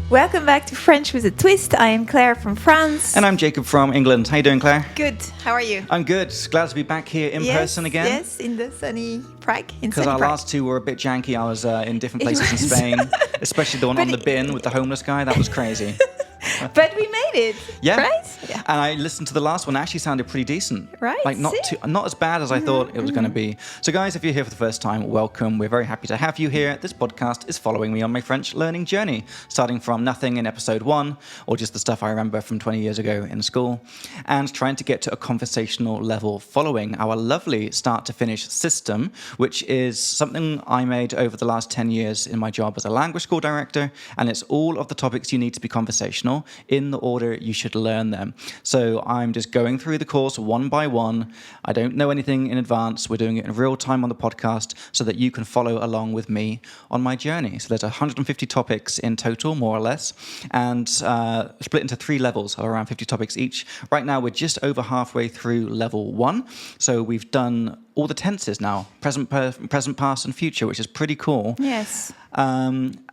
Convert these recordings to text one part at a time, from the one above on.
Welcome back to French with a Twist. I am Claire from France. And I'm Jacob from England. How you doing, Claire? Good. How are you? I'm good. Glad to be back here in person again. Yes, in the sunny Prague. Because our last two were a bit janky. I was in different places in Spain, especially the one on the bin with the homeless guy. That was crazy. But we made it. Yeah. Right? Yeah. And I listened to the last one. It actually sounded pretty decent. Right. Like not as bad as I thought it was going to be. So guys, if you're here for the first time, welcome. We're very happy to have you here. This podcast is following me on my French learning journey, starting from nothing in episode 1, or just the stuff I remember from 20 years ago in school, and trying to get to a conversational level following our lovely start to finish system, which is something I made over the last 10 years in my job as a language school director. And it's all of the topics you need to be conversational in the order you should learn them. So I'm just going through the course one by one. I don't know anything in advance. We're doing it in real time on the podcast so that you can follow along with me on my journey. So there's 150 topics in total, more or less, and split into 3 levels of around 50 topics each. Right now, we're just over halfway through level 1. So we've done all the tenses now, present, past, and future, which is pretty cool. Yes.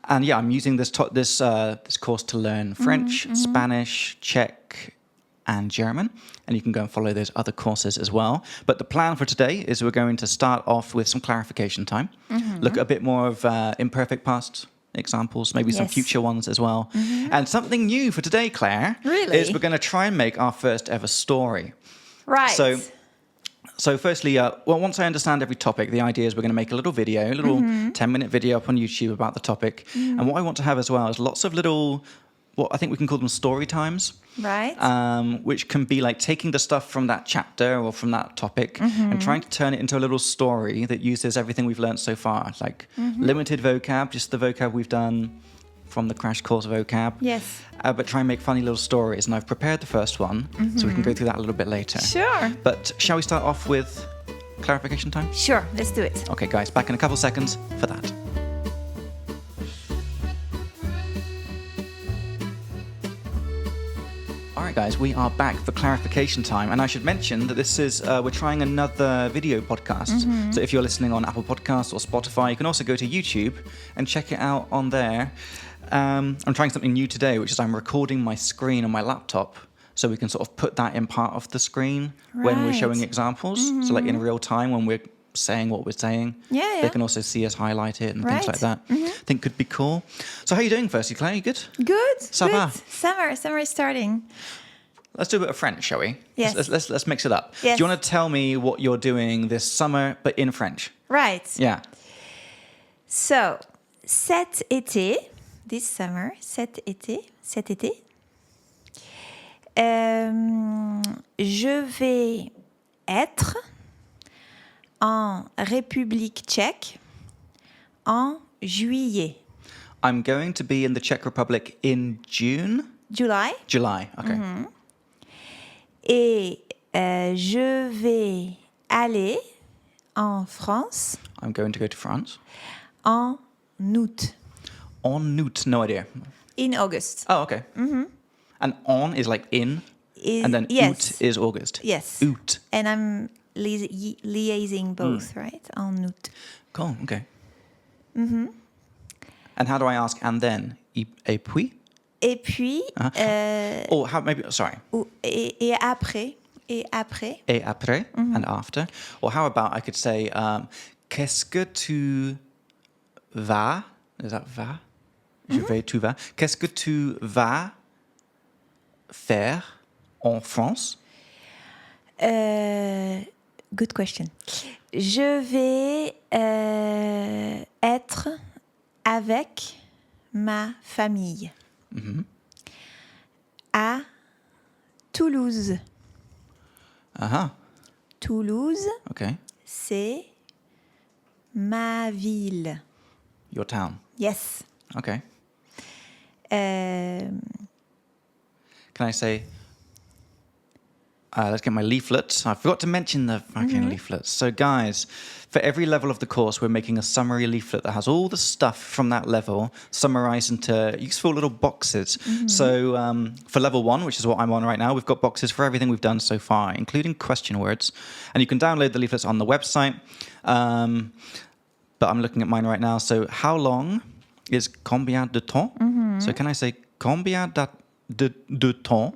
And yeah, I'm using this course to learn French, Spanish, Czech, and German. And you can go and follow those other courses as well. But the plan for today is we're going to start off with some clarification time, look at a bit more of imperfect past examples, maybe some future ones as well. And something new for today, Claire, is we're going to try and make our first ever story. Right. So firstly, once I understand every topic, the idea is we're going to make a little video, a little 10-minute video up on YouTube about the topic. And what I want to have as well is lots of little, what I think we can call them story times. Right. Which can be like taking the stuff from that chapter or from that topic and trying to turn it into a little story that uses everything we've learned so far. Like limited vocab, just the vocab we've done from the crash course vocab. Yes. But try and make funny little stories. And I've prepared the first one, so we can go through that a little bit later. Sure. But shall we start off with clarification time? Sure, let's do it. Okay, guys, back in a couple seconds for that. All right, guys, we are back for clarification time. And I should mention that this is, we're trying another video podcast. So if you're listening on Apple Podcasts or Spotify, you can also go to YouTube and check it out on there. I'm trying something new today, which is I'm recording my screen on my laptop so we can sort of put that in part of the screen when we're showing examples. So like in real time when we're saying what we're saying, they can also see us highlight it and things like that. I think could be cool. So how are you doing firstly, Claire? You good? Good. Ça va? Summer is starting. Let's do a bit of French, shall we? Yes. Let's mix it up. Yes. Do you want to tell me what you're doing this summer, but in French? Right. Yeah. So, cet été, this summer, cet été, je vais être en République tchèque en juillet. I'm going to be in the Czech Republic in June. July. Okay. Et je vais aller en France. I'm going to go to France. En août. En août, no idea. In August. Oh, okay. And on is like in, and then août is August. Yes. Août. And I'm liaising both, right? En août. Cool, okay. And how do I ask and then? Et puis? Et puis... Or how, maybe, sorry. Et après. Et après. Et après, and after. Or how about I could say, qu'est-ce que tu vas? Is that va? Je vais, tu vas. Qu'est-ce que tu vas faire en France? Good question. Je vais être avec ma famille à Toulouse. Toulouse, Okay. c'est ma ville. Your town. Yes. Okay. Can I say, let's get my leaflets. I forgot to mention the fucking leaflets. So guys, for every level of the course, we're making a summary leaflet that has all the stuff from that level summarized into useful little boxes. So for level 1, which is what I'm on right now, we've got boxes for everything we've done so far, including question words. And you can download the leaflets on the website. But I'm looking at mine right now. So how long is combien de temps? So can I say combien de temps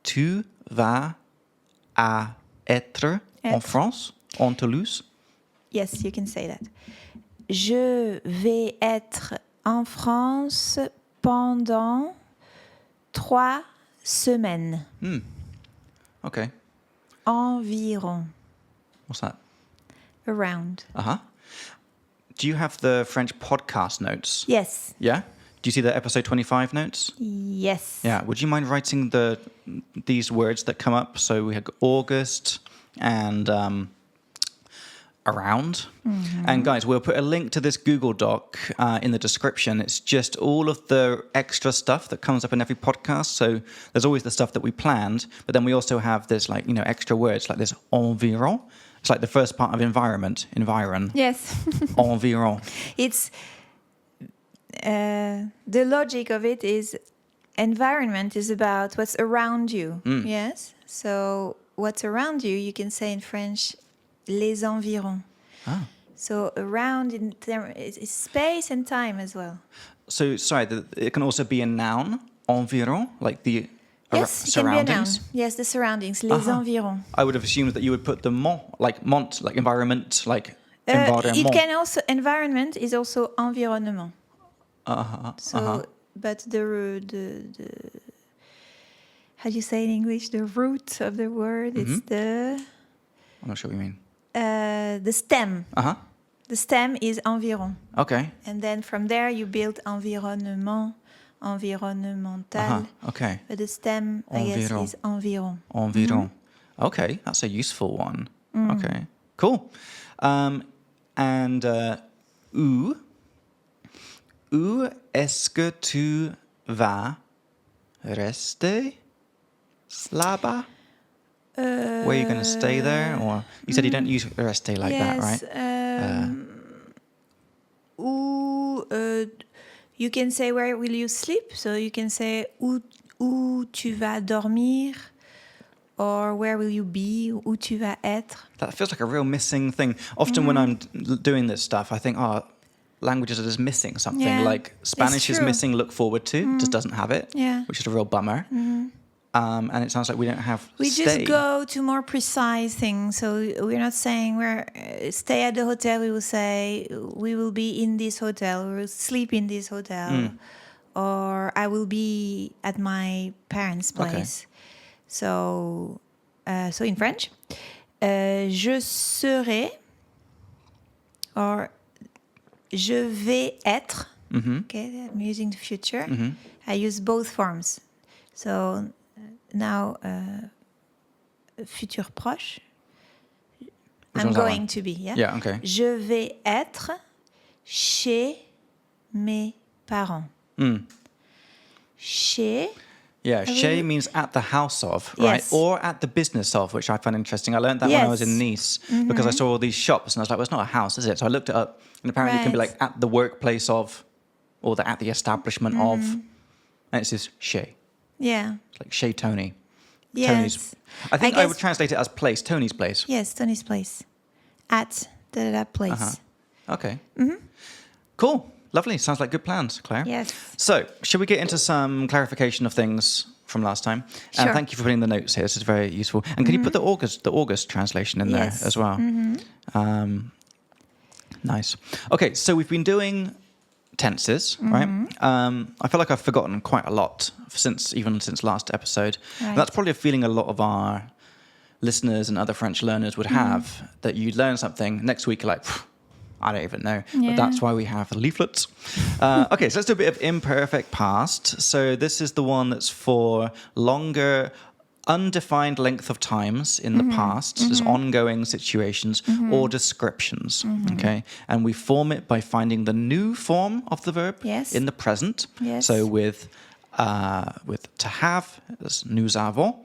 tu vas à être en France, en Toulouse? Yes, you can say that. Je vais être en France pendant 3 semaines. Okay. Environ. What's that? Around. Uh-huh. Do you have the French podcast notes? Yes. Yeah? Do you see the episode 25 notes? Yes. Yeah. Would you mind writing these words that come up? So we had August and around. And guys, we'll put a link to this Google Doc in the description. It's just all of the extra stuff that comes up in every podcast. So there's always the stuff that we planned, but then we also have this extra words like this environ. It's like the first part of environ. Yes. Environ. It's the logic of it is environment is about what's around you. Yes. So what's around you, you can say in French, les environs. So around is space and time as well. So sorry, it can also be a noun, environ, like the Yes, it can be a noun. Yes, the surroundings, les environs. I would have assumed that you would put the mont, like environment, like environment. It can also, environment is also environnement. But the how do you say in English? The root of the word, it's the... I'm not sure what you mean. The stem. The stem is environ. Okay. And then from there you build environnement, environnemental. Okay. But the stem, I guess, is environ. Environ. Okay, that's a useful one. Okay, cool. And où est-ce que tu vas rester là-bas? Where are you going to stay there? Or you said you don't use rester like that, right? You can say where will you sleep? So you can say où tu vas dormir, or where will you be? Où tu vas être? That feels like a real missing thing. Often when I'm doing this stuff, I think, languages are just missing something. Yeah, like Spanish is missing look forward to, just doesn't have it, which is a real bummer. And it sounds like we don't have We stay. just go to more precise things. So we're not saying stay at the hotel. We will say we will be in this hotel. We will sleep in this hotel. Or I will be at my parents' place. Okay. So in French, je serai or je vais être. Okay, I'm using the future. I use both forms. So now, futur proche. I'm going to be, yeah? Yeah, okay. Je vais être chez mes parents. Chez. Yeah, chez means at the house of, right? Yes. Or at the business of, which I find interesting. I learned that when I was in Nice because I saw all these shops and I was like, well, it's not a house, is it? So I looked it up and apparently it can be like at the workplace of or at the establishment of. And it says chez. Yeah. It's like chez Tony. Yes. Tony's. I think I would translate it as place, Tony's place. Yes, Tony's place. At that place. Okay. Cool. Lovely. Sounds like good plans, Claire. Yes. So, should we get into some clarification of things from last time? Sure. And thank you for putting the notes here. This is very useful. And can you put the August translation in there as well? Nice. Okay, so we've been doing tenses, right? I feel like I've forgotten quite a lot since last episode. Right. And that's probably a feeling a lot of our listeners and other French learners would have, that you learn something, next week you're like, I don't even know. Yeah. But that's why we have leaflets. Okay, so let's do a bit of imperfect past. So this is the one that's for longer, undefined length of times in the past. There's ongoing situations or descriptions. Okay, and we form it by finding the new form of the verb in the present. Yes. So with to have, as nous avons.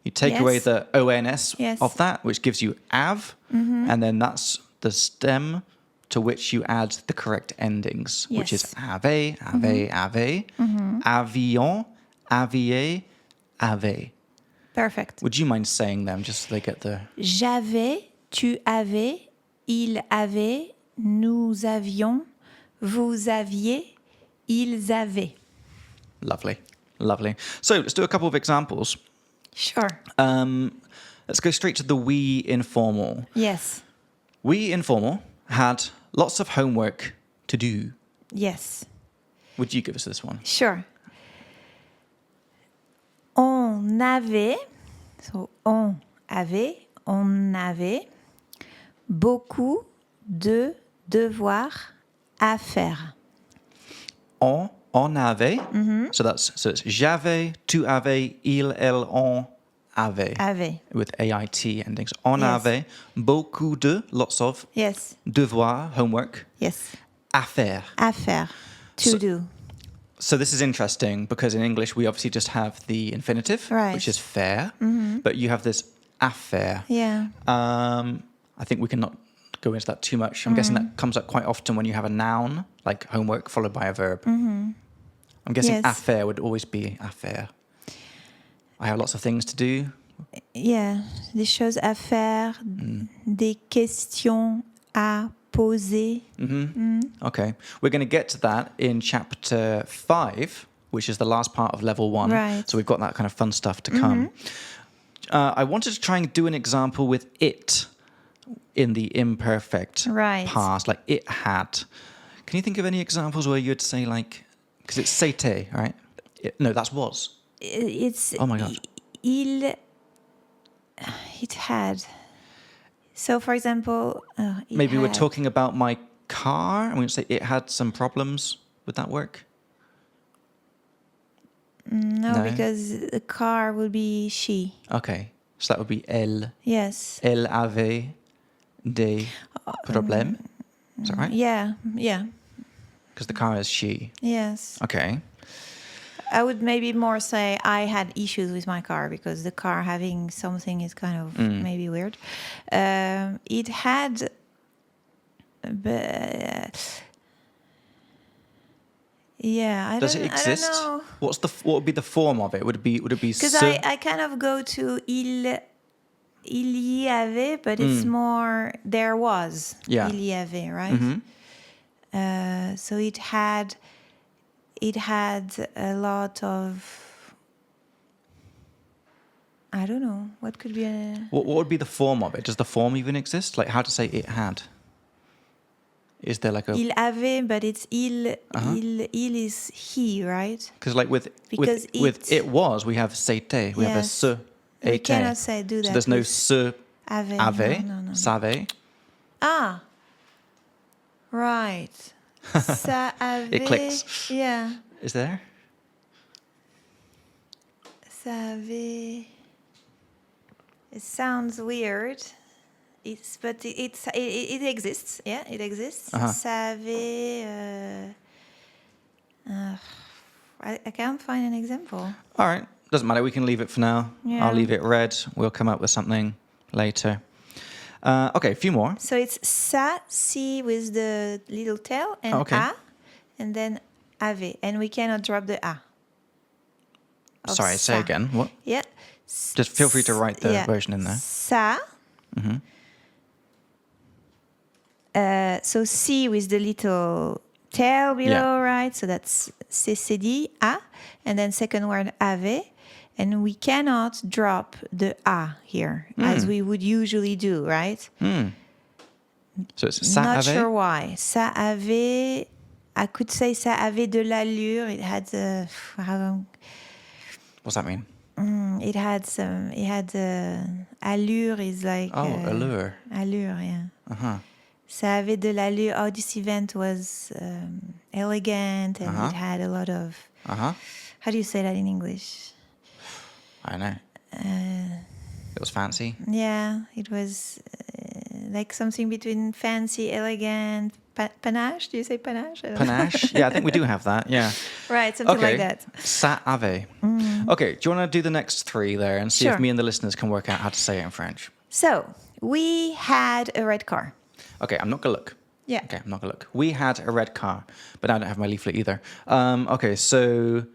You take away the ons of that, which gives you av, and then that's the stem to which you add the correct endings, which is ave, ave, ave, avion, aviez, ave. Perfect. Would you mind saying them just so they get the... J'avais, tu avais, il avait, nous avions, vous aviez, ils avaient. Lovely. Lovely. So let's do a couple of examples. Sure. Let's go straight to the we informal. Yes. We informal had lots of homework to do. Yes. Would you give us this one? Sure. On avait, so on avait beaucoup de devoirs à faire. On avait. So it's j'avais, tu avais, il, elle, on avait. Avait. With AIT endings. On Yes. avait beaucoup de, lots of, Yes. devoirs, homework, Yes. à faire. À faire. To So- do. So this is interesting because in English we obviously just have the infinitive, Right. which is faire, but you have this affaire. Yeah. I think we cannot go into that too much. I'm guessing that comes up quite often when you have a noun, like homework, followed by a verb. I'm guessing Yes. affaire would always be affaire. I have lots of things to do. Yeah. Des choses à faire, des questions à poser. Okay. We're going to get to that in chapter 5, which is the last part of level 1. Right. So we've got that kind of fun stuff to come. I wanted to try and do an example with it in the imperfect Right. past, like it had. Can you think of any examples where you'd say like, because it's c'était, right? No, that's was. It's Oh my God. It had. So, for example, it Maybe we're had. talking about my car and we'd say it had some problems. Would that work? No, No? because the car would be she. Okay. So that would be elle. Yes. Elle avait des problèmes. Is that right? Yeah. Because the car is she. Yes. Okay. I would maybe more say I had issues with my car because the car having something is kind of maybe weird. It had, but yeah, I Does don't, it exist? I don't know. What would be the form of it? Would it be Because ce? I kind of go to il y avait, but it's more there was. Yeah. Il y avait, right? So it had a lot of, I don't know, what could be a... What would be the form of it? Does the form even exist? Like how to say it had? Is there like a... Il avait, but it's il is he, right? Because like with Because it was, we have c'était. We have a Yes. se, We était. cannot do that. So there's no with se, avait. avait, No. savait. Ah, right. Ça avait. It clicks. Yeah. Is there? Ça avait. It sounds weird. But it exists. Yeah, it exists. Ça avait. I can't find an example. All right. Doesn't matter. We can leave it for now. Yeah. I'll leave it red. We'll come up with something later. Okay, a few more. So it's ça, si with the little tail, and Okay. a, and then avait. And we cannot drop the a. of Sorry, say ça. again. What? Yeah. Just feel free to write the Yeah. version in there. Ça. So si with the little tail below, right? So that's c'est dit, a. And then second word avait. And we cannot drop the a here, as we would usually do, right? So it's ça Not avait? sure why. Ça avait, I could say ça avait de l'allure. It had What's that mean? allure is like... Allure. Allure, yeah. Ça avait de l'allure. Oh, this event was elegant and it had a lot of... How do you say that in English? I don't know. It was fancy. Yeah, it was like something between fancy, elegant, panache. Do you say panache? I don't know. Panache? Yeah, I think we do have that. Yeah. Right, something Okay. like that. Ça avait. Okay, do you want to do the next three there and see Sure. if me and the listeners can work out how to say it in French? So, we had a red car. Okay, I'm not going to look. Yeah. Okay, I'm not going to look. We had a red car, but I don't have my leaflet either. Okay, so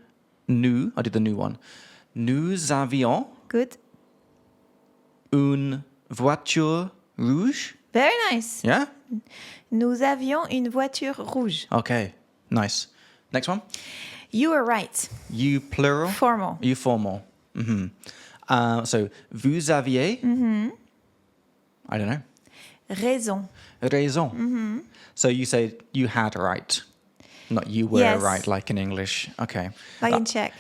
nous, I'll do the new one. Nous avions Good. une voiture rouge. Very nice. Yeah? Nous avions une voiture rouge. Okay, nice. Next one. You are right. You plural? Formal. You formal. So, vous aviez, I don't know, Raison. raison. So you say you had right, not you were Yes. right, like in English. Okay. Like in Czech.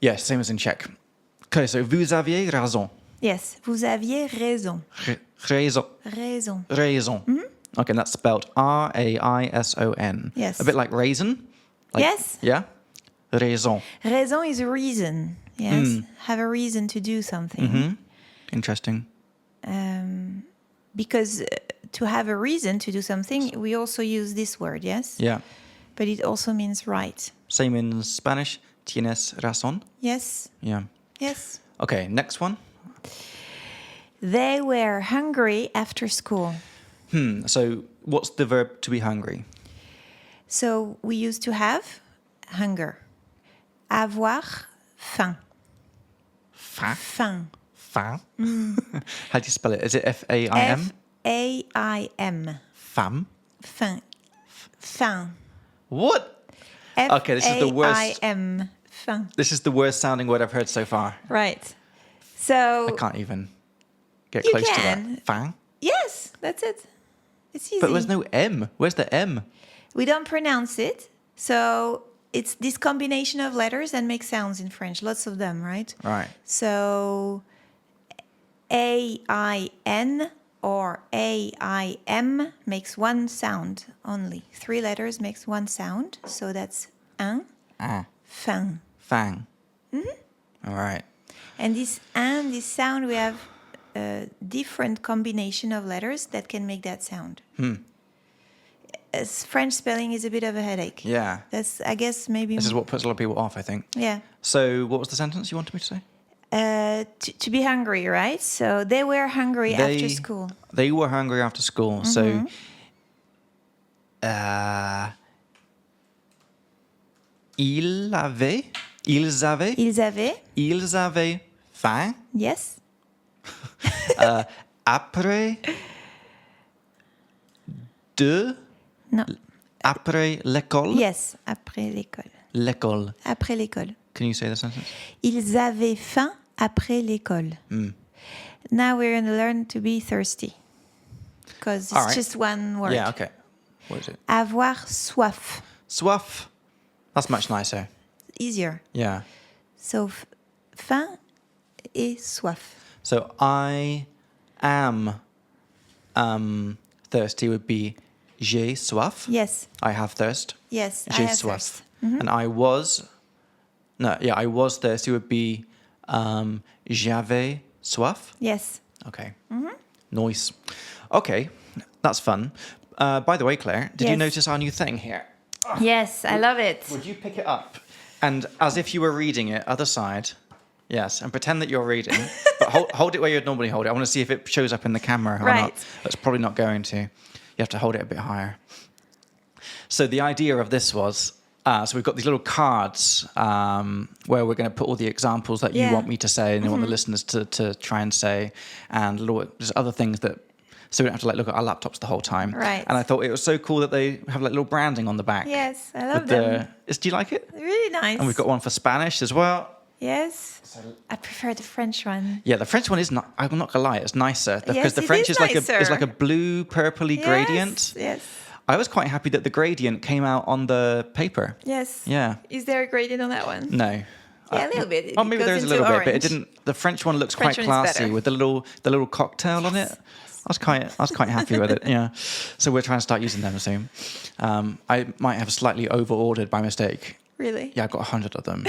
Yeah, same as in Czech. Okay, so vous aviez raison. Yes. Vous aviez raison. Raison. Raison. Raison. Okay, and that's spelled R-A-I-S-O-N. Yes. A bit like raisin. Like, Yes. Yeah? Raison. Raison is a reason. Yes. Have a reason to do something. Interesting. Because to have a reason to do something, we also use this word, yes? Yeah. But it also means right. Same in Spanish. Tienes razón. Yes. Yeah. Yes. Okay, next one. They were hungry after school. So what's the verb to be hungry? So we used to have hunger. Avoir faim. Faim. Faim. Faim? How do you spell it? Is it F-A-I-M? F-A-I-M. Fam? Faim. Faim. What? Okay, this is the worst. F-A-I-M. Faim. This is the worst sounding word I've heard so far. Right. So I can't even get You close to can. that. Fang? yes, that's it. It's easy. But there's no M. Where's the M? We don't pronounce it. So it's this combination of letters that make sounds in French. Lots of them, right? Right. So A-I-N or A-I-M makes one sound only. 3 letters makes one sound. So that's un, fin. Fang. All right. And this sound, we have a different combination of letters that can make that sound. As French spelling is a bit of a headache. Yeah. That's, I guess, maybe... This is what puts a lot of people off, I think. Yeah. So what was the sentence you wanted me to say? To be hungry, right? So they were hungry after school. They were hungry after school. So ils avaient Ils avaient, faim yes. après Non. après l'école. Yes, après l'école. L'école. Après l'école. Can you say the sentence? Ils avaient faim après l'école. Now we're going to learn to be thirsty. Because it's All right. just one word. Yeah, okay. What is it? Avoir soif. Soif. That's much nicer. Easier. Yeah. So faim et soif. So I am thirsty would be j'ai soif. Yes. I have thirst. Yes, I J'ai have soif. thirst. And I was thirsty would be j'avais soif. Yes. Okay. Nice. Okay, that's fun. By the way, Claire, did you Yes. notice our new thing here? Yes, I love it. Would you pick it up and, as if you were reading it, other side, yes, and pretend that you're reading, but hold it where you'd normally hold it. I want to see if it shows up in the camera or not. Right. It's probably not going to. You have to hold it a bit higher. So the idea of this was, so we've got these little cards where we're going to put all the examples that you Yeah. want me to say and you want the listeners to try and say, and just other things that, so we don't have to like look at our laptops the whole time. Right. And I thought it was so cool that they have like little branding on the back. Yes, I love With them. do you like it? Really nice. And we've got one for Spanish as well. Yes. I prefer the French one. Yeah, the French one is not. I'm not gonna lie, it's nicer because Yes, the it French is is like nicer. a blue purpley gradient. Yes. I was quite happy that the gradient came out on the paper. Yes. Yeah. Is there a gradient on that one? No. Yeah, a little bit. Oh, maybe goes there's a into little bit, but it orange. didn't. The French one looks French quite one is classy better. with the little cocktail on it. I was quite happy with it. Yeah. So we're trying to start using them soon. I might have slightly over ordered by mistake. Really? Yeah, I got 100 of them.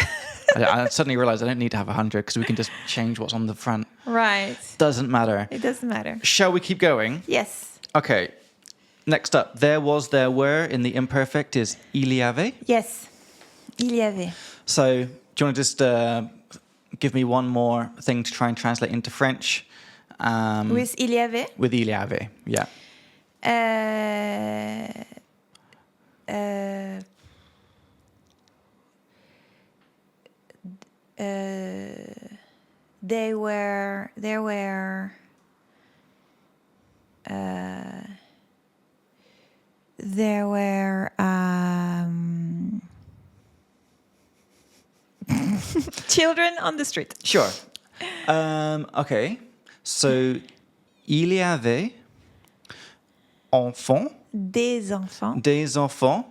I suddenly realized I don't need to have 100 because we can just change what's on the front. Right. Doesn't matter. It doesn't matter. Shall we keep going? Yes. Okay. Next up, there was, there were in the imperfect is il y avait. Yes. Il y avait. So, do you want to just give me one more thing to try and translate into French? With il y avait? With il y avait, yeah. There were Children on the street. Sure. Okay. So, il y avait Des enfants des enfants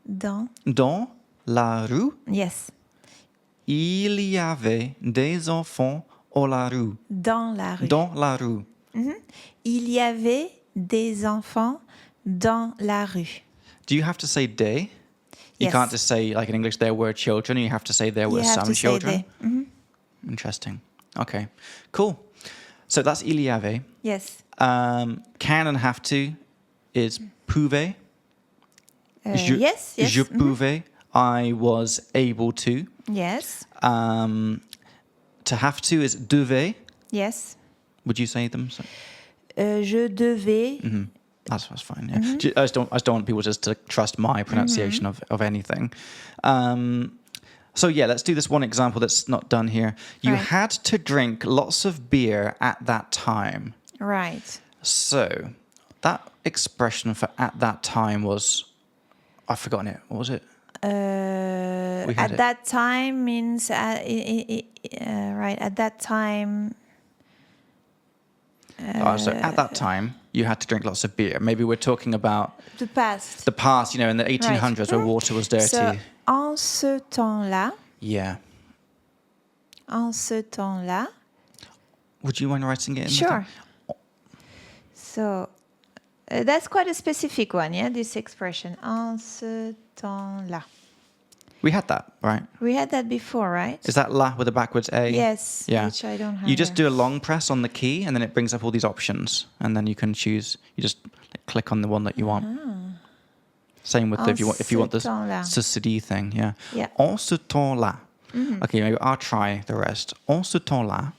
dans... dans la rue. Yes. Il y avait des enfants dans la rue. Dans la rue. Dans la rue. Il y avait des enfants dans la rue. Do you have to say des? You Yes. can't just say, like in English, there were children. You have to say there were You have some to say children. they. Interesting. Okay. Cool. So that's il y avait. Yes. Can and have to is pouvais. Yes. Je pouvais. I was able to. Yes. To have to is devais. Yes. Would you say them? So, Je devais. that's fine. Yeah. I just don't want people just to trust my pronunciation of anything. So yeah, let's do this one example that's not done here. You Right. had to drink lots of beer at that time. Right. So that expression for at that time was, I've forgotten it. What was it? We had At it. that time means right. At that time. So at that time, you had to drink lots of beer. Maybe we're talking about The past. the past, in the 1800s where water was dirty. So, en ce temps-là. Yeah. En ce temps-là. Would you mind writing it in? Sure. So, that's quite a specific one, yeah, this expression. En ce temps-là. We had that, right? We had that before, right? Is that la with a backwards A? Yes, Yeah. which I don't have. You just here. do a long press on the key and then it brings up all these options. And then you can choose, you just click on the one that you want. Same with if you want this temps-là. ceci thing, yeah. Yeah. En ce temps-là. Okay, maybe I'll try the rest. En ce temps-là.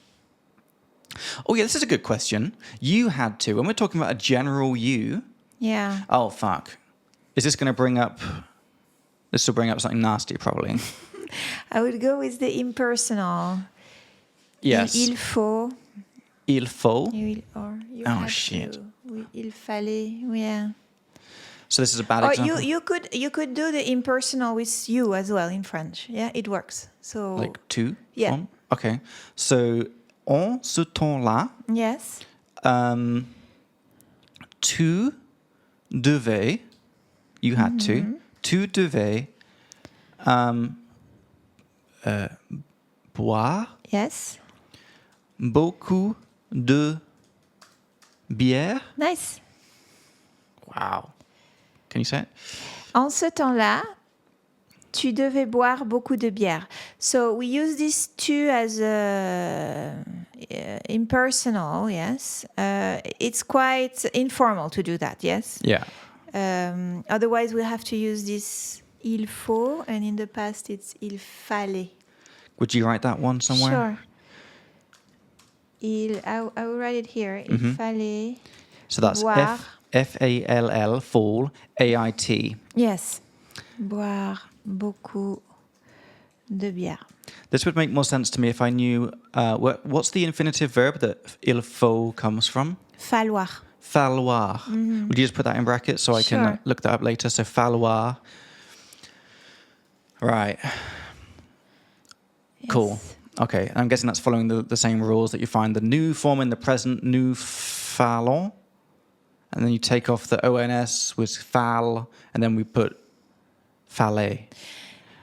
Oh yeah, this is a good question. You had to, when we're talking about a general you, Yeah. oh fuck. Is this going to bring up, this will bring up something nasty probably. I would go with the impersonal. Yes. Il faut. Il faut. You Oh, had shit. to. Il fallait. Yeah. So this is a bad Or example. you could do the impersonal with you as well in French. Yeah, it works. So Like to? Yeah. From? Okay. So, en ce temps-là, yes. tu devais, you had to, tu devais boire Yes. beaucoup de bière. Nice. Wow. Can you say it? En ce temps-là, tu devais boire beaucoup de bière. So we use this to as impersonal, yes. It's quite informal to do that, yes. Yeah. Otherwise, we have to use this il faut, and in the past, it's il fallait. Would you write that one somewhere? Sure. I will write it here. Il fallait. So that's Boire. F-A-L-L, fall, A-I-T. Yes. Boire beaucoup de bière. This would make more sense to me if I knew what's the infinitive verb that il faut comes from? Falloir. Falloir. Would you just put that in brackets so I can Sure. look that up later? So falloir. Right. Cool. Yes. Okay. I'm guessing that's following the same rules that you find the new form in the present, nous fallons. And then you take off the ONS with fall, and then we put fallait.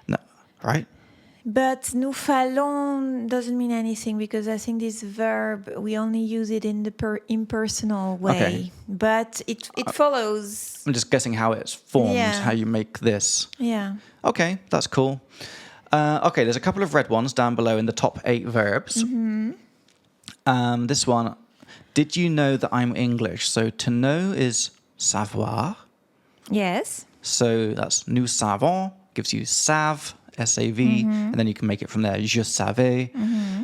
No, right? But nous fallons doesn't mean anything because I think this verb, we only use it in the impersonal way. Okay. But it follows. I'm just guessing how it's formed, Yeah. how you make this. Yeah. Okay, that's cool. Okay, there's a couple of red ones down below in the top 8 verbs. This one, did you know that I'm English? So to know is savoir. Yes. So that's nous savons, gives you save, S-A-V, and then you can make it from there, je savais.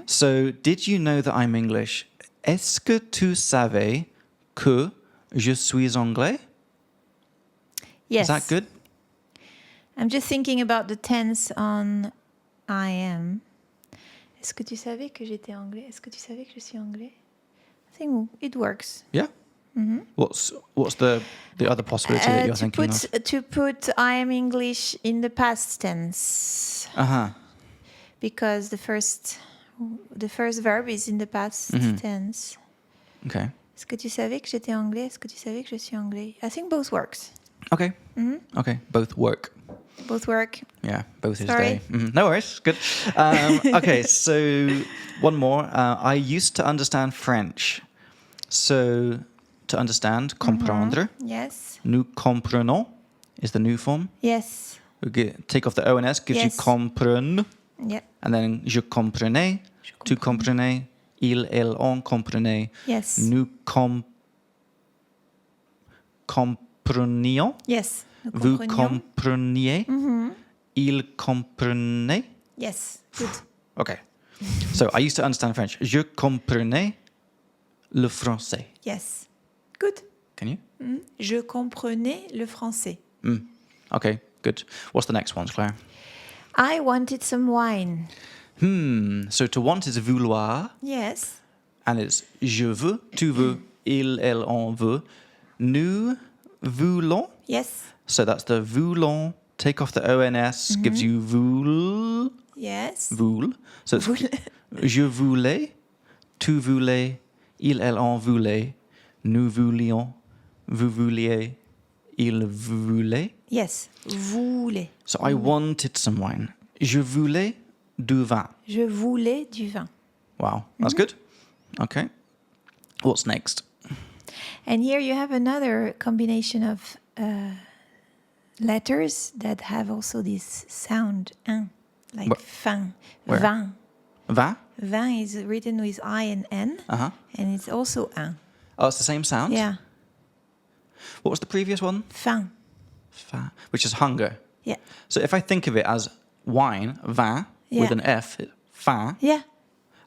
So did you know that I'm English? Est-ce que tu savais que je suis anglais? Yes. Is that good? I'm just thinking about the tense on I am. Est-ce que tu savais que j'étais anglais? Est-ce que tu savais que je suis anglais? I think it works. Yeah. What's the other possibility that you're thinking of? To put I am English in the past tense. Because the first verb is in the past tense. Okay. Est-ce que tu savais que j'étais anglais? Est-ce que tu savais que je suis anglais? I think both works. Okay. Okay. Both work. Both work. Yeah, both Sorry. is day. No worries. Good. Okay, so one more. I used to understand French. So to understand, comprendre. Yes. Nous comprenons is the new form. Yes. Take off the ONS, gives you Yes. comprenne. Yeah. And then je comprenais, tu comprenais, il, elle, on comprenait. Yes. Nous comprenions. Yes. Nous Vous comprenions. compreniez. Il comprenait. Yes. Good. Okay. So I used to understand French. Je comprenais le français. Yes. Good. Can you? Je comprenais le français. Okay, good. What's the next one, Claire? I wanted some wine. So to want is vouloir, Yes. and it's je veux, tu veux, il, elle, on veut. Nous voulons. Yes. So that's the voulons. Take off the ONS, gives you voul. Yes. Voul. So it's je voulais, tu voulais, il, elle, on voulait. Nous voulions, vous vouliez, il voulait. Yes. Voulais. So I wanted some wine. Je voulais du vin. Je voulais du vin. Wow, that's good. Okay. What's next? And here you have another combination of letters that have also this sound, like fin, Where? vin. Vin? Vin is written with I and N, Uh-huh. and it's also un. Oh, it's the same sound? Yeah, What was the previous one? fin. Fa, which is hunger. Yeah, So if I think of it as wine, vin, with Yeah. an F, fin. yeah.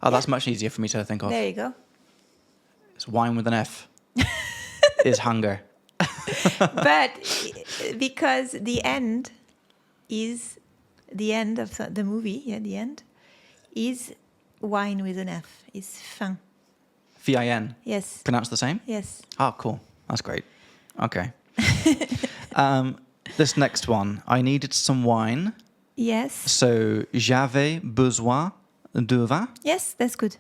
Oh, that's much easier for me to think of. There you go. It's wine with an F. Is hunger. But because the end is the end of the movie, the end is wine with an F. Is fin. Fin. Yes. Pronounced the same? Yes. Oh, cool. That's great. Okay. This next one. I needed some wine. Yes. So, j'avais besoin de vin. Yes, that's good.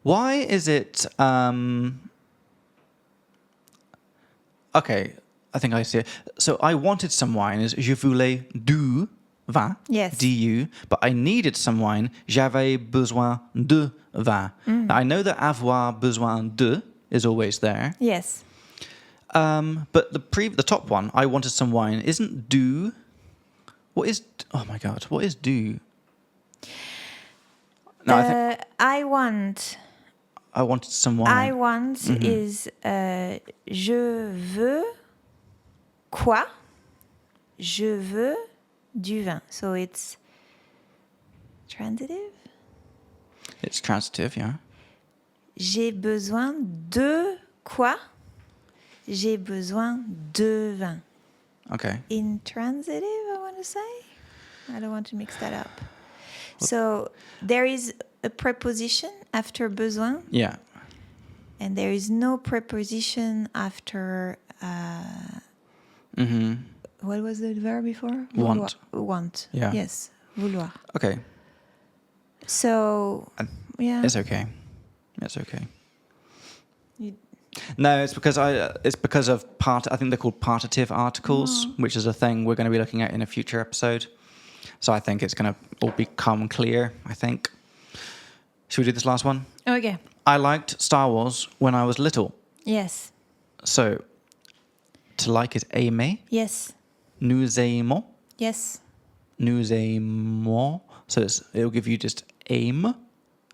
Why is it... Okay, I think I see it. So I wanted some wine is je voulais du vin. Yes. Du. But I needed some wine. J'avais besoin de vin. Now, I know that avoir besoin de is always there. Yes. But the top one, I wanted some wine, isn't du. What is... Oh my God. What is du? No, I want. I wanted some wine. I want is je veux quoi? Je veux du vin. So it's transitive. It's transitive, yeah. J'ai besoin de quoi? J'ai besoin de vin. Okay. Intransitive, I want to say. I don't want to mix that up. So there is a preposition after besoin, Yeah. and there is no preposition after. What was the verb before? Want. Vouloir. Want. Yeah. Yes. Vouloir. Okay. So, yeah. It's okay. It's okay. You- No, it's because of part. I think they're called partitive articles, which is a thing we're going to be looking at in a future episode. So I think it's going to all become clear. I think. Should we do this last one? Okay. I liked Star Wars when I was little. Yes. So, to like is aimer. Yes. Nous aimons. Yes. Nous aimons. So it'll give you just aim,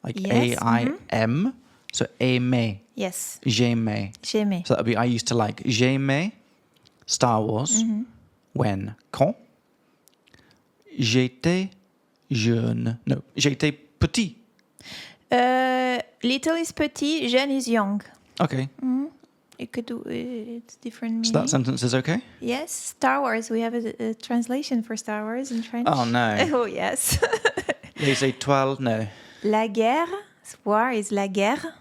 like Yes, A-I-M. So aimer. Yes. J'aimais. J'aimais. So that would be I used to like. J'aimais Star Wars when. Quand? J'étais jeune. No, j'étais petit. Little is petit, jeune is young. Okay. It could do. It's different meaning. So that sentence is okay? Yes, Star Wars. We have a translation for Star Wars in French. Oh, no. Oh, yes. Les étoiles, no. La guerre, war is la guerre,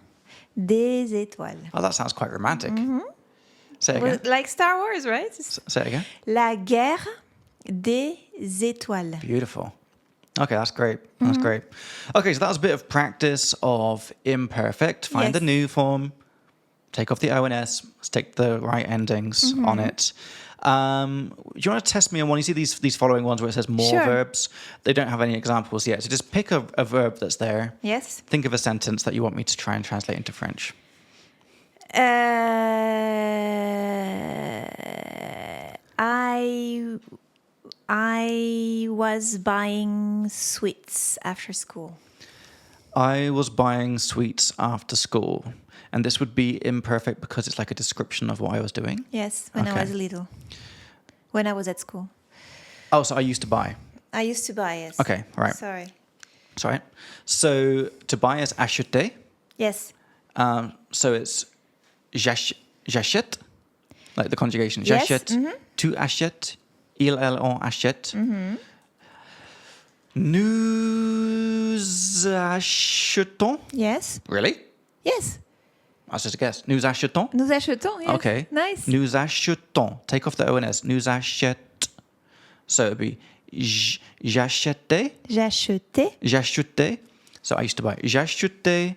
des étoiles. Oh, that sounds quite romantic. Say it Well, again. like Star Wars, right? Say it again. La guerre des étoiles. Beautiful. Okay, that's great. That's great. Okay, so that was a bit of practice of imperfect. Find the Yes. new form, take off the O and S, stick the right endings on it. Do you want to test me on one? You see these following ones where it says more Sure. verbs? They don't have any examples yet. So just pick a verb that's there. Yes. Think of a sentence that you want me to try and translate into French. I was buying sweets after school. I was buying sweets after school. And this would be imperfect because it's like a description of what I was doing. Yes, when I Okay. was little. When I was at school. Oh, so I used to buy. I used to buy, yes. Okay, right. Sorry. Sorry. So to buy is acheter. Yes. So it's j'achète, like the conjugation. Yes, J'achète, tu achètes, il, elle, on achète. Nous achetons. Yes. Really? Yes. That's just a guess. Nous achetons. Nous achetons. Yes. Okay. Nice. Nous achetons. Take off the O and S. Nous achète. So it'd be j'achetais. J'achetais J'achetais. So I used to buy. J'achetais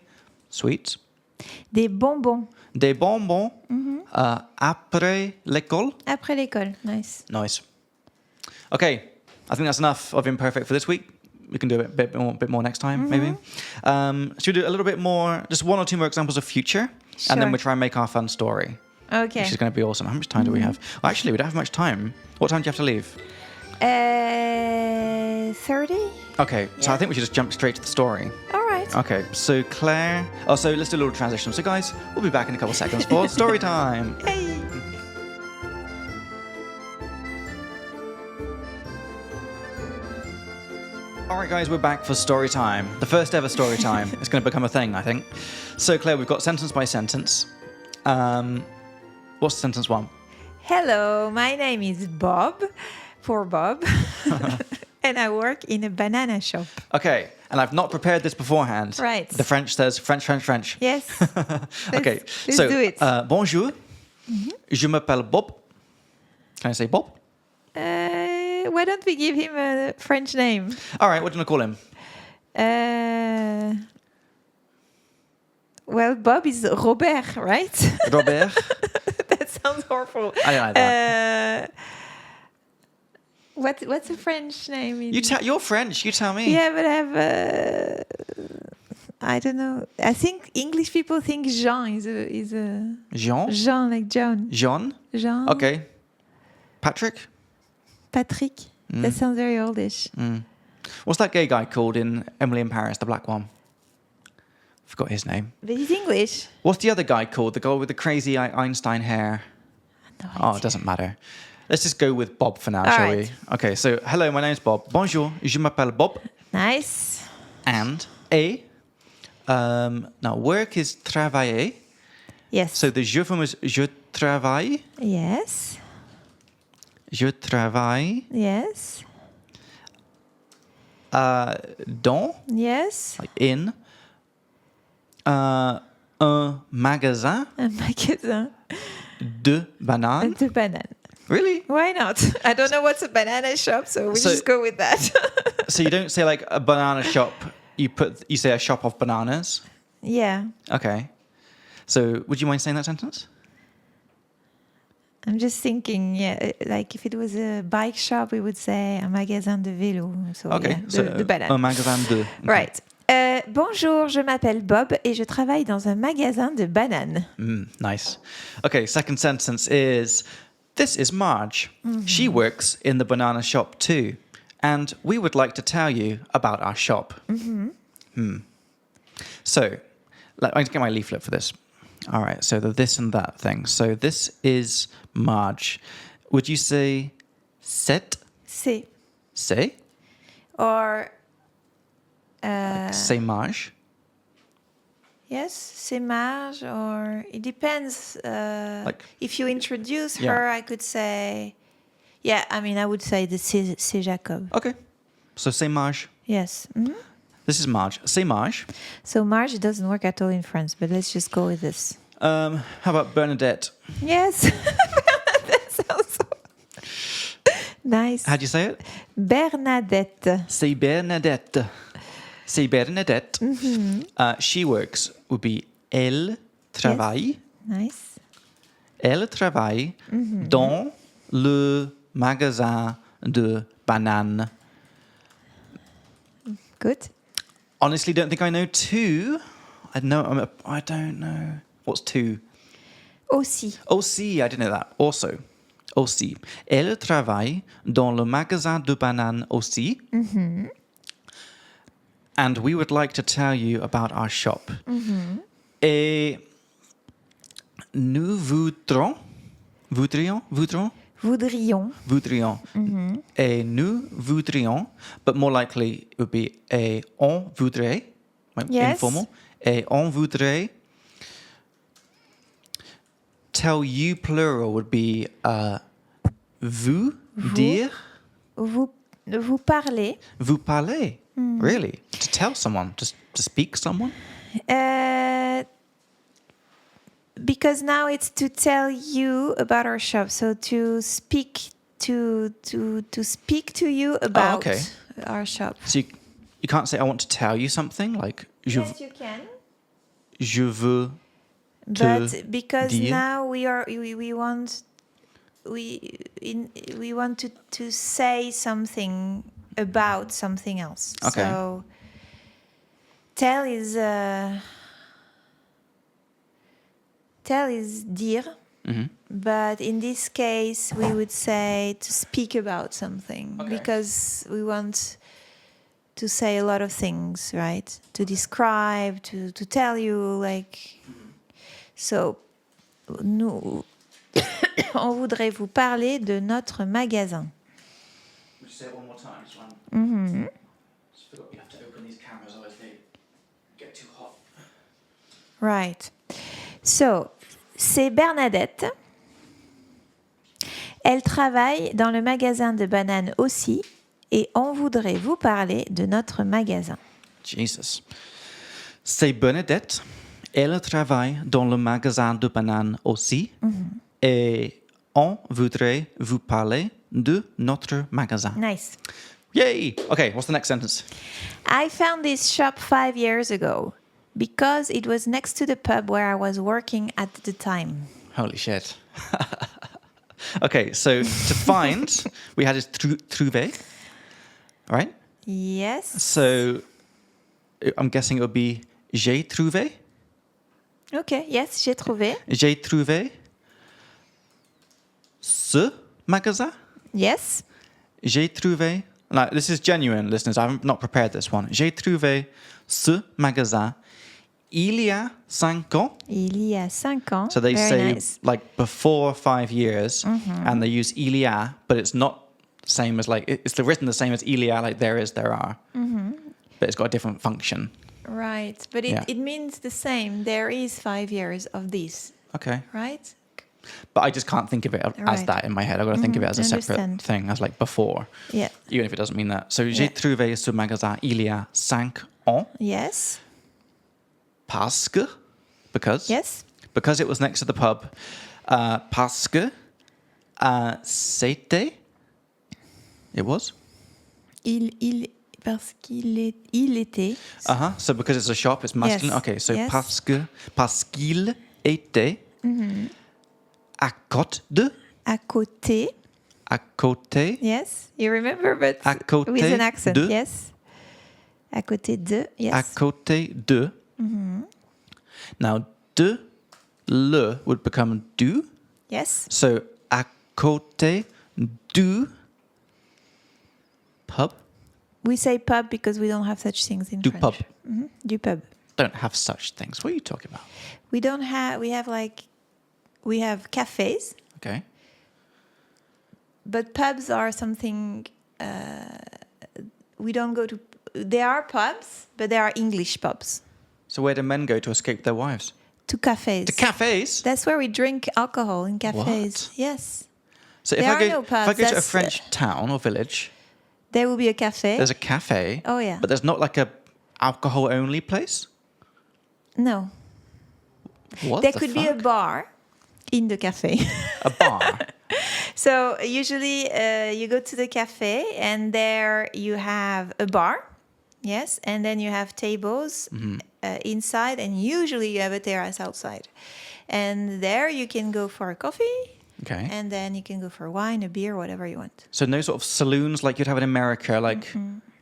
sweets. des bonbons Des bonbons après l'école. après l'école. Nice. Nice. Okay, I think that's enough of imperfect for this week. We can do a bit more next time, maybe. Should we do a little bit more, just one or two more examples of future? And then Sure. we'll try and make our fun story, Okay. which is going to be awesome. How much time do we have? Well, actually, we don't have much time. What time do you have to leave? 30? Okay, so I Yeah. think we should just jump straight to the story. All right. Okay, so Claire... Oh, so let's do a little transition. So guys, we'll be back in a couple of seconds for story time. Hey. All right, guys, we're back for story time. The first ever story time. It's going to become a thing, I think. So, Claire, we've got sentence by sentence. What's sentence one? Hello, my name is Bob, for Bob, and I work in a banana shop. Okay, and I've not prepared this beforehand. Right. The French says French, French, French. Yes. Okay, let's so do it. Bonjour, je m'appelle Bob. Can I say Bob? Why don't we give him a French name? All right, what do you want to call him? Well, Bob is Robert, right? Robert. That sounds horrible. I don't like that. What's a French name? You're French. You tell me. Yeah, but I have. I don't know. I think English people think Jean is a Jean. Jean like John. Jean. Jean. Okay. Patrick. Patrick. That sounds very oldish. What's that gay guy called in Emily in Paris, the black one? Forgot his name. But he's English. What's the other guy called? The guy with the crazy Einstein hair? No Oh, idea. it doesn't matter. Let's just go with Bob for now, All shall right. we? Okay, so hello, my name's Bob. Bonjour, je m'appelle Bob. Nice. And now work is travailler. Yes. So the je form is je travaille. Yes. Je travaille Yes. dans, Yes. like in, un magasin Un magasin de bananes. de banane. Really? Why not? I don't know what's a banana shop, so we So- just go with that. So you don't say like a banana shop. You say a shop of bananas. Yeah. Okay. So would you mind saying that sentence? I'm just thinking, yeah, like if it was a bike shop, we would say un magasin de vélo. So, Okay. yeah, So de banane. un magasin de. Okay. Right. Bonjour, je m'appelle Bob et je travaille dans un magasin de bananes. Nice. Okay. Second sentence is, this is Marge. She works in the banana shop too, and we would like to tell you about our shop. So, I get my leaflet for this. All right, so the this and that thing. So this is Marge. Would you say c'est? C'est. C'est? Or, C'est Marge? yes, c'est Marge, or it depends. Like- If you introduce Yeah. her, I could say, yeah, I mean, I would say the c'est Jacob. Okay. So c'est Marge. Yes. This is Marge. C'est Marge. So Marge doesn't work at all in France, but let's just go with this. How about Bernadette? Yes. That sounds so nice. How do you say it? Bernadette. C'est Bernadette. C'est Bernadette. She works would be elle travaille. Nice. Elle travaille dans le magasin de bananes. Good. Honestly, don't think I know two. I don't know. What's two? Aussi. Aussi, I didn't know that. Also. Aussi. Elle travaille dans le magasin de bananes aussi. And we would like to tell you about our shop. Et nous voudrions. Et nous voudrions, but more likely it would be et on voudrait, like Yes. informal. Et on voudrait. Tell you plural would be vous, dire. Vous parlez. Vous parlez. Really? To tell someone, to speak someone? Because now it's to tell you about our shop. So to speak to speak to you about our shop. So you can't say I want to tell you something like Yes, you can. Je veux But because dire. now we want to say something about something else. Okay. So tell is dire, but in this case we would say to speak about something because we want to say a lot of things, right? To describe, to tell you, like. So, nous, on voudrait vous parler de notre magasin. Would you say it one more time? Just forgot you have to open these cameras, otherwise they get too hot. Right. So, c'est Bernadette. Elle travaille dans le magasin de bananes aussi et on voudrait vous parler de notre magasin. Jesus. C'est Bernadette. Elle travaille dans le magasin de bananes aussi. Et on voudrait vous parler de notre magasin. Nice. Yay! Okay, what's the next sentence? I found this shop 5 years ago because it was next to the pub where I was working at the time. Holy shit. Okay, so to find, we had is trouver, right? Yes. So I'm guessing it would be j'ai trouvé. Okay, yes, j'ai trouvé. J'ai trouvé ce magasin. Yes. J'ai trouvé. Like, this is genuine, listeners. I've not prepared this one. J'ai trouvé ce magasin il y a 5 ans. Il y a 5 ans. So they Very say nice. like before 5 years, and they use il y a, but it's not same as like it's written the same as il y a, like there is, there are, but it's got a different function. Right, but it means the same. There is 5 years of this, Okay, right? but I just can't think of it as Right. that in my head. I've got to think of it as a separate Understand. thing, as like before, Yeah. even if it doesn't mean that. So j'ai trouvé ce magasin il y a 5 ans Yes. parce que, because it was next to the pub, parce que c'était, it was. Parce il était. So because it's a shop, it's masculine. Yes. Okay, so Yes. parce qu'il était à côté de. À côté. À côté. Yes, you remember, but À côté with an accent. de. Yes. À côté de. Yes. À côté de. Now, de, le would become du. Yes. So à côté du pub. We say pub because we don't have such things in Du French. pub. Du pub. Don't have such things. What are you talking about? We don't have. We have cafes, Okay. but pubs are something. We don't go to. There are pubs, but there are English pubs. So where do men go to escape their wives? To cafes. To cafes? That's where we drink alcohol in cafes. What? Yes. So There if are I no go pubs, to a that's, French town or village, There will be a cafe. there's a cafe. Oh, yeah. But there's not like a alcohol-only place? No. What There the could be a fuck? bar in the cafe. A bar? So usually you go to the cafe and there you have a bar, yes, and then you have tables inside, and usually you have a terrace outside. And there you can go for a coffee, Okay. and then you can go for wine, a beer, whatever you want. So no sort of saloons like you'd have in America, like...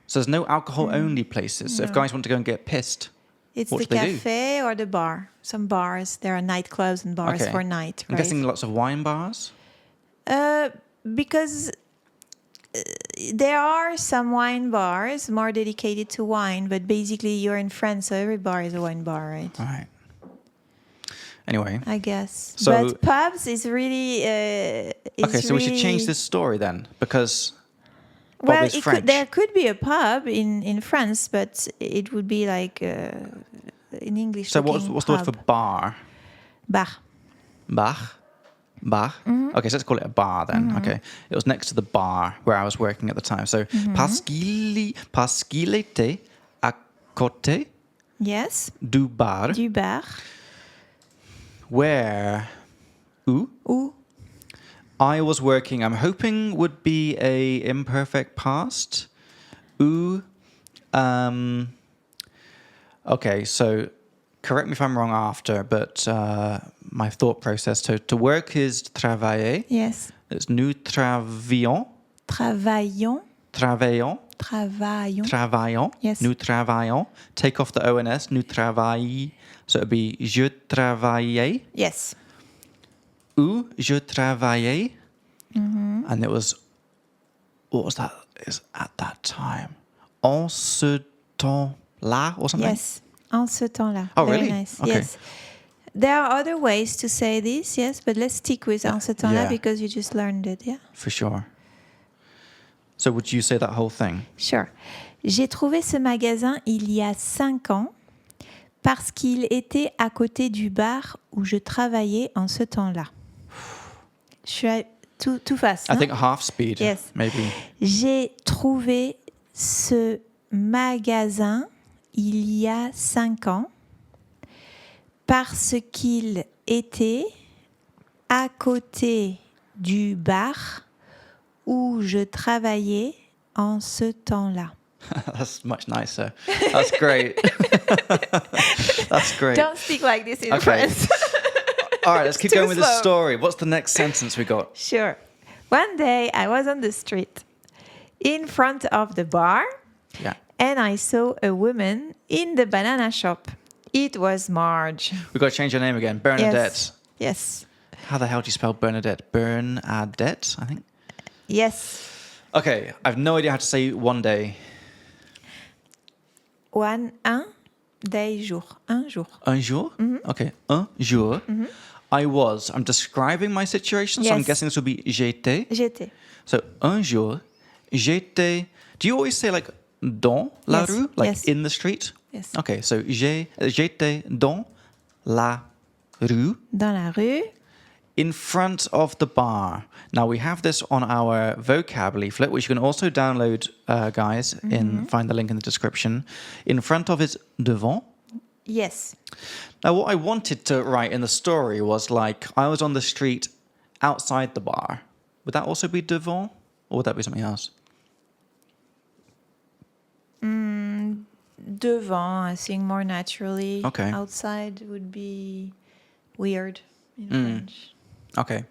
So there's no alcohol-only places. So if guys want to go and get pissed, It's what the do they do? cafe or the bar. Some bars, there are nightclubs and bars Okay. for night, I'm right? guessing lots of wine bars? Because there are some wine bars more dedicated to wine, but basically you're in France, so every bar is a wine bar, right? All right. Anyway. I guess. So- but pubs is really... Okay, so we should change this story then, because Bob Well, is French. there could be a pub in France, but it would be like in English. So what's the word for bar? Bar. Bar? Bar? Okay, so let's call it a bar then. Okay. It was next to the bar where I was working at the time. So, parce qu'il était à côté Yes. du bar Du bar. where... Où? Où? I was working, I'm hoping would be a imperfect past. Où? Okay, so correct me if I'm wrong after, but my thought process, to work is travailler. Yes. It's nous travaillons. Travaillons. Travaillons. Travaillons. Travaillons. Yes. Nous travaillons. Take off the ONS. Nous travaillons. So it'd be je travaillais. Yes. Où je travaillais. And it was, what was that? Is at that time. En ce temps-là or something? Yes. En ce temps-là. Oh, Very really? nice. Okay. Yes. There are other ways to say this, yes, but let's stick with en ce temps-là Yeah. because you just learned it, yeah? For sure. So would you say that whole thing? Sure. J'ai trouvé ce magasin il y a 5 ans parce qu'il était à côté du bar où je travaillais en ce temps-là. Je suis too fast. I non? think half speed, Yes. maybe. J'ai trouvé ce magasin il y a 5 ans parce qu'il était à côté du bar où je travaillais en ce temps-là. That's much nicer. That's great. That's great. Don't speak like this in Okay. France. All right, let's keep too going with the slow. story. What's the next sentence we got? Sure. One day I was on the street in front of the bar Yeah. and I saw a woman in the banana shop. It was Marge. We've got to change your name again. Bernadette. Yes. How the hell do you spell Bernadette? Bernadette, I think. Yes. Okay, I have no idea how to say one day. Un day jour. Un jour. Un jour? Okay, un jour. I'm describing my situation, so I'm Yes. guessing this will be j'étais. J'étais. So, un jour, j'étais... Do you always say like dans la Yes, rue? Like yes. in the street? Yes. Okay, so j'étais dans la rue, Dans la rue. in front of the bar. Now, we have this on our vocab leaflet, which you can also download, guys, find the link in the description. In front of is devant. Yes. Now, what I wanted to write in the story was like, I was on the street outside the bar. Would that also be devant? Or would that be something else? Devant, I think more naturally. Okay. Outside would be weird in French. Okay.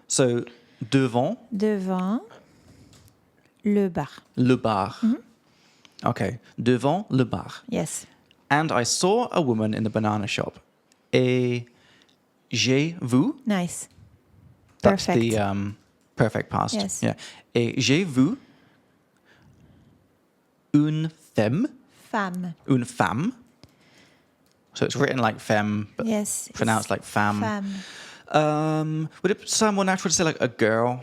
So, devant Devant le bar. le bar. Okay. Devant le bar. Yes. And I saw a woman in the banana shop. Et j'ai vu. Nice. That's Perfect. the perfect past. Yes. Yeah. Et j'ai vu une femme. Une femme. So it's written like femme, but Yes. pronounced like femme. Femme. Would it sound more natural to say like a girl?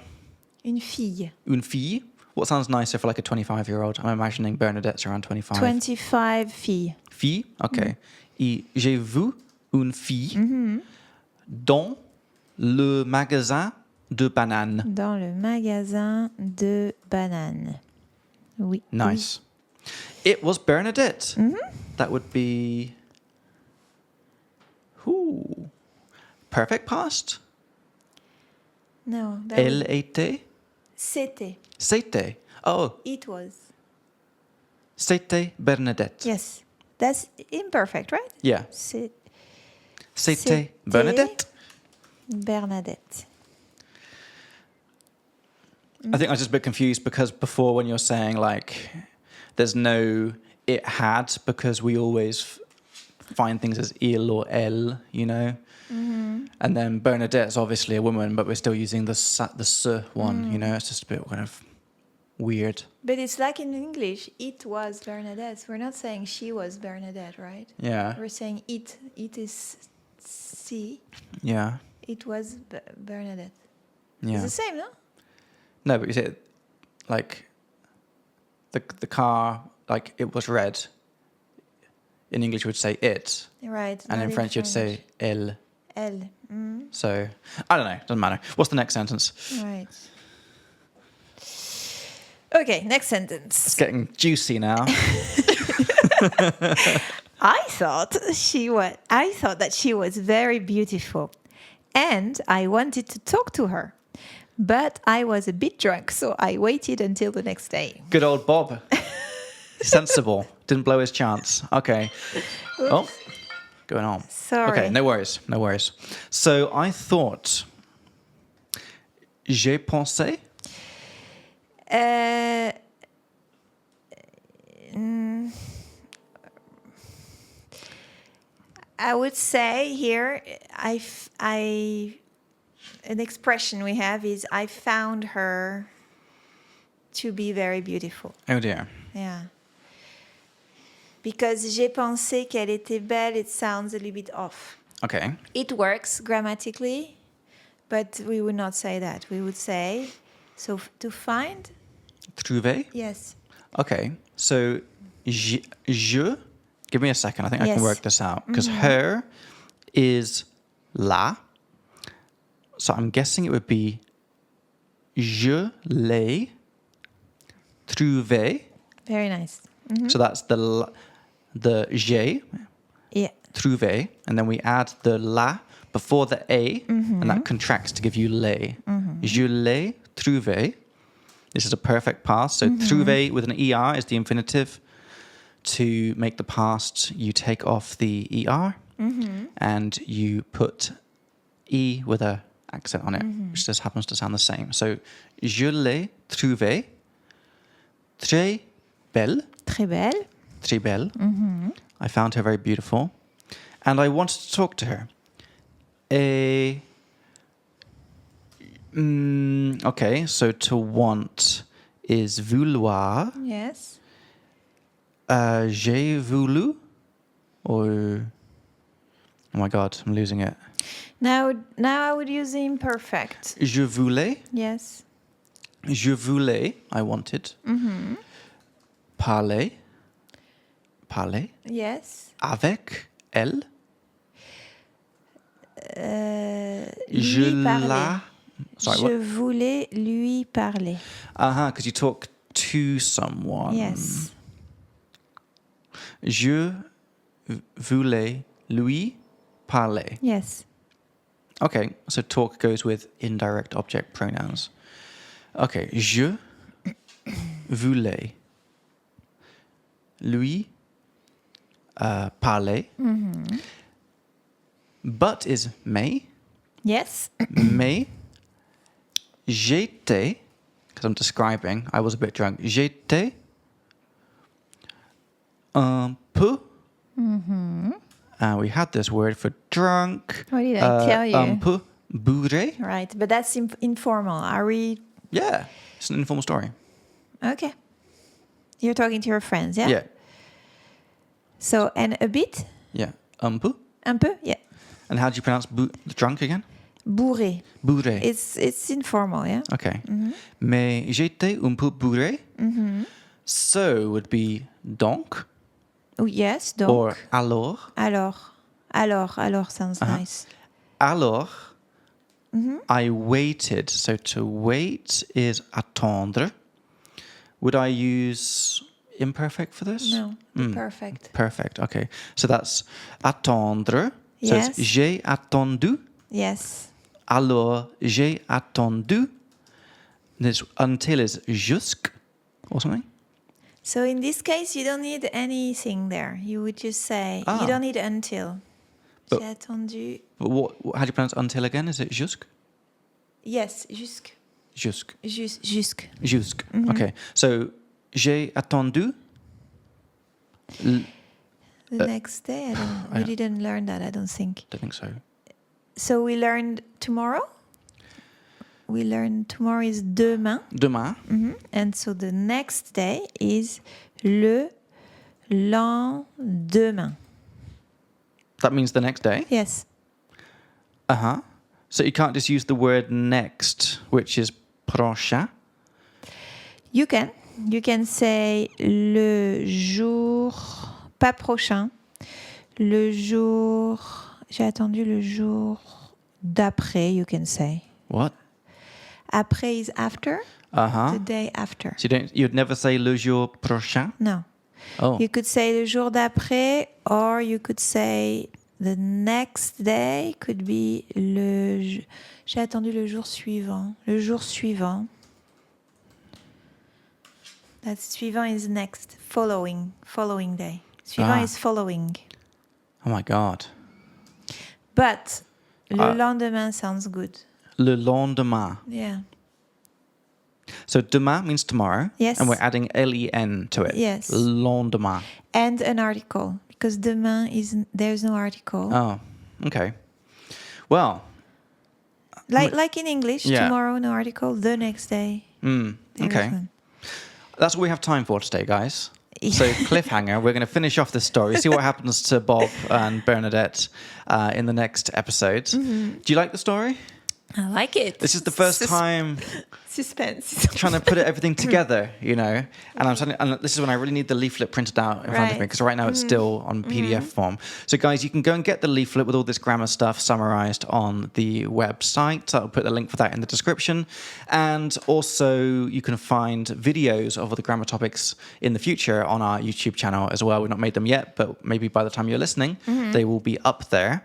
Une fille. Une fille? What sounds nicer for like a 25-year-old? I'm imagining Bernadette's around 25. 25 filles. Fille? Okay. Et j'ai vu une fille dans le magasin de bananes. Dans le magasin de bananes. Oui. Nice. It was Bernadette. that would be... Ooh. Perfect past? No. Elle était? C'était. C'était. Oh, It was. c'était Bernadette. Yes. That's imperfect, right? Yeah. C'était C'était Bernadette. Bernadette. I think I was just a bit confused because before when you're saying like there's no it had because we always find things as il or elle, you know? Mm-hmm. And then Bernadette's obviously a woman, but we're still using the s one, you know? It's just a bit kind of weird. But it's like in English, it was Bernadette. We're not saying she was Bernadette, right? Yeah. We're saying it. It is she. Yeah. It was Bernadette. Yeah. It's the same, no? No, but you say like the car, like it was red. In English, you would say it. Right. And not in French, you'd say elle. Elle. Mm. So, I don't know. Doesn't matter. What's the next sentence? Right. Okay, next sentence. It's getting juicy now. I thought that she was very beautiful, and I wanted to talk to her, but I was a bit drunk, so I waited until the next day. Good old Bob. Sensible. Didn't blow his chance. Okay. Oops. Oh, going on. Sorry. Okay, no worries. No worries. So I thought, j'ai pensé. I would say here, an expression we have is I found her to be very beautiful. Oh dear. Yeah. Because j'ai pensé qu'elle était belle, it sounds a little bit off. Okay. It works grammatically, but we would not say that. We would say, so to find? Trouver. Yes. Okay. So, je. Give me a second. I think I can Yes. work this out. Because her is la. So I'm guessing it would be je l'ai trouvé. Very nice. So that's the j'ai, Yeah. trouvé, and then we add the la before the a, and that contracts to give you l'ai. Je l'ai trouvé. This is a perfect past. So trouvé with an er is the infinitive. To make the past, you take off the er, and you put e with a accent on it, which just happens to sound the same. So je l'ai trouvé très belle. Très belle. Très belle. I found her very beautiful. And I wanted to talk to her. Okay, so to want is vouloir. Yes. J'ai voulu? Or... Oh my God, I'm losing it. Now I would use the imperfect. Je voulais. Yes. Je voulais, I wanted. Parler. Parler. Yes. Avec elle. Lui parler. la... Sorry, Je what? voulais lui parler. Because you talk to someone. Yes. Je voulais lui parler. Yes. Okay, so talk goes with indirect object pronouns. Okay, je voulais lui parler. But is may. Yes. Mais j'étais, because I'm describing, I was a bit drunk. J'étais un peu. We had this word for drunk. What did I tell you? Un peu bourré. Right, but that's informal. Are we? Yeah, it's an informal story. Okay. You're talking to your friends, yeah? Yeah. So, and a bit? Yeah. Un peu. Un peu? Yeah. And how do you pronounce drunk again? Bourré. Bourré. It's informal, yeah? Okay. Mais j'étais un peu bourré. So would be donc. Oh, yes, donc. Or alors. Alors sounds nice. Alors, I waited. So to wait is attendre. Would I use imperfect for this? No, the perfect. Perfect. Okay. So that's attendre. So Yes. it's j'ai attendu. Yes. Alors, j'ai attendu. This until is jusque or something. So in this case, you don't need anything there. You would just say, Ah. you don't need until. But- J'ai attendu. But how do you pronounce until again? Is it jusque? Yes, jusque. Jusque. Jusque. Jusque. Mm-hmm. Okay. So, j'ai attendu. The next day, we I- didn't learn that, I don't think. Don't think so. So we learned tomorrow. We learned tomorrow is demain. Demain. And so the next day is le lendemain. That means the next day. Yes. Uh-huh. So you can't just use the word next, which is prochain. You can say le jour, pas prochain, le jour, j'ai attendu le jour d'après, you can say. What? Après is after, Uh-huh. the day after. So you'd never say le jour prochain? No. Oh. You could say le jour d'après, or you could say the next day could be j'ai attendu le jour suivant. Le jour suivant. That suivant is next. Following day. Suivant is following. Oh my God. But le lendemain sounds good. Le lendemain. Yeah. So demain means tomorrow. Yes. And we're adding len to it. Yes. Lendemain. And an article. Because demain there's no article. Oh, okay. Well, Like in English, Yeah. tomorrow no article, the next day. There's okay. one. That's all we have time for today, guys. So cliffhanger, we're going to finish off this story, see what happens to Bob and Bernadette in the next episode. Do you like the story? I like it. This is the first time Suspense. trying to put everything together, you know. And this is when I really need the leaflet printed out in front of me, because right now it's still on PDF form. So guys, you can go and get the leaflet with all this grammar stuff summarized on the website. I'll put the link for that in the description. And also you can find videos of all the grammar topics in the future on our YouTube channel as well. We've not made them yet, but maybe by the time you're listening, they will be up there.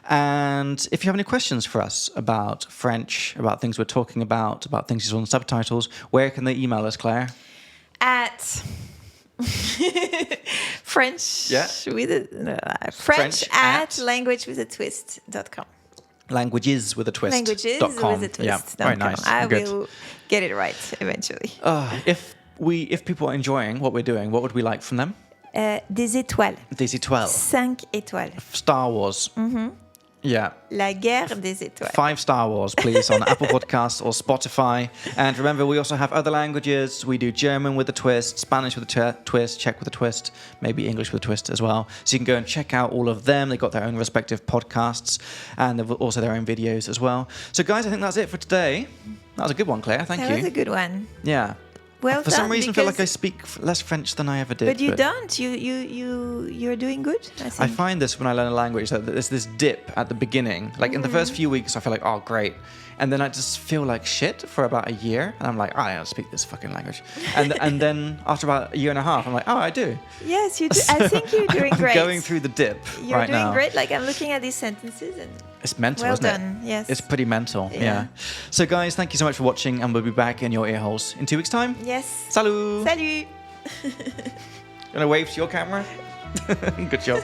And if you have any questions for us about French, about things we're talking about things you saw in subtitles, where can they email us, Claire? At French Yeah. French at at languagewithatwist.com. Languages with a twist. Languages .com. with a twist. Yeah, very nice. I Good. will get it right eventually. If people are enjoying what we're doing, what would we like from them? Des étoiles. Des étoiles. 5 étoiles. Star Wars. Yeah. La guerre des étoiles. 5 Star Wars, please, on Apple Podcasts or Spotify. And remember, we also have other languages. We do German with a twist, Spanish with a twist, Czech with a twist, maybe English with a twist as well. So you can go and check out all of them. They've got their own respective podcasts, and they've also their own videos as well. So guys, I think that's it for today. That was a good one, Claire. Thank you. That was a good one. Yeah. Well For some done, reason, I feel like I because- speak less French than I ever did. But you don't. You're doing good, I think. I find this when I learn a language that there's this dip at the beginning. Like in the first few weeks, I feel like, oh, great. And then I just feel like shit for about a year. And I'm like, I don't speak this fucking language. And then after about a year and a half, I'm like, oh, I do. Yes, you do. I think you're doing I'm great. going through the dip You're right doing now. great. Like I'm looking at these sentences and It's mental, well isn't done. it? Yes. It's pretty mental, yeah. Yeah. So guys, thank you so much for watching, and we'll be back in your ear holes in 2 weeks' time. Yes. Salut! Salut. Gonna wave to your camera? Good job.